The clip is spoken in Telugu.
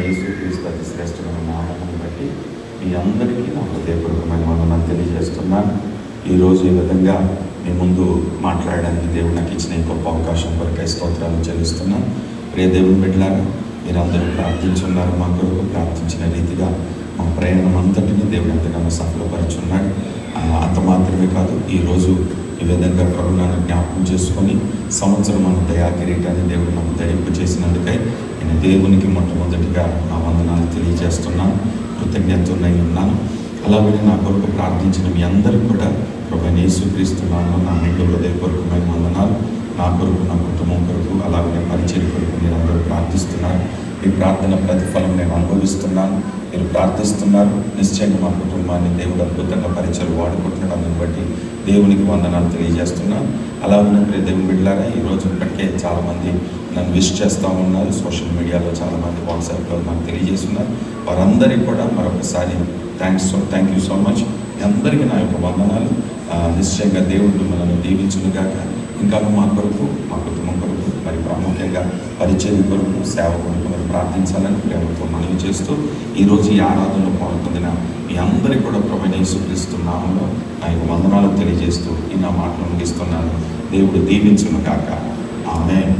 యేసుక్రీస్తు అతి శ్రేష్టమైన నామమును బట్టి మీ అందరికీ నా హృదయపూర్వకమైన వందనాలు తెలియజేస్తున్నాను. ఈరోజు ఈ విధంగా మీ ముందు మాట్లాడడానికి దేవుడు నాకు ఇచ్చిన ఈ గొప్ప అవకాశం కొరకై స్తోత్రాలు చెల్లిస్తున్నాను. ప్రియ దేవుని బిడ్డలారా, మీరందరూ ప్రార్థించున్నారు. మా కొరకు ప్రార్థించిన రీతిగా మా ప్రయాణం అంతటిని దేవుడు ఎంతగానో సఫలపరుచున్నాడు. అంత మాత్రమే కాదు, ఈరోజు ఈ విధంగా ప్రభువును జ్ఞాపకం చేసుకొని సంవత్సరం మన దయా కిరీటాన్ని దేవుడు నాకు ధరింపు చేసినందుకై నేను దేవునికి మొట్టమొదటిగా నా వందనాలు తెలియజేస్తున్నాను. కృతజ్ఞతనై ఉన్నాను. అలాగే నా కొరకు ప్రార్థించిన మీ అందరికీ కూడా ప్రభువైన యేసుక్రీస్తున్నాను నా నిండు హృదయపూర్వకమైన వందనాలు. నా కొరకు, నా కుటుంబం కొరకు, అలాగే పరిచయ కొరకు మీరు అందరూ ప్రార్థిస్తున్నారు. మీ ప్రార్థన ప్రతిఫలం నేను అనుభవిస్తున్నాను. మీరు ప్రార్థిస్తున్నారు. నిశ్చయంగా మా కుటుంబాన్ని దేవుడు అద్భుతంగా పరిచయం వాడుకుంటున్నాడని బట్టి దేవునికి వందనాలు తెలియజేస్తున్నాను. అలాగే ప్రియ దేవుని బిడ్డలారా, ఈరోజు ఇప్పటికే చాలామంది నన్ను విష్ చేస్తూ ఉన్నారు. సోషల్ మీడియాలో చాలామంది వాట్సాప్లో నాకు తెలియజేస్తున్నారు. వారందరికీ కూడా మరొకసారి థ్యాంక్ యూ సో మచ్. మీ అందరికీ నా యొక్క వందనాలు. నిశ్చయంగా దేవుడు మిమ్మల్ని దీవించునుగాక. ఇంకా మా కొరకు, మా కుటుంబం కొరకు, మరి ప్రాముఖ్యంగా పరిచయం కొరకు, సేవ కొరకు మరి ప్రార్థించాలని ప్రేమతో మనవి చేస్తూ ఈరోజు ఈ ఆరాధనలో పాల్గొందిన మీ అందరికీ కూడా ప్రభువైన యేసుక్రీస్తు నామములో నా యొక్క వందనాలు తెలియజేస్తూ ఈ నా మాటలు ముగిస్తున్నాను. దేవుడు దీవించునుగాక. ఆమేన్.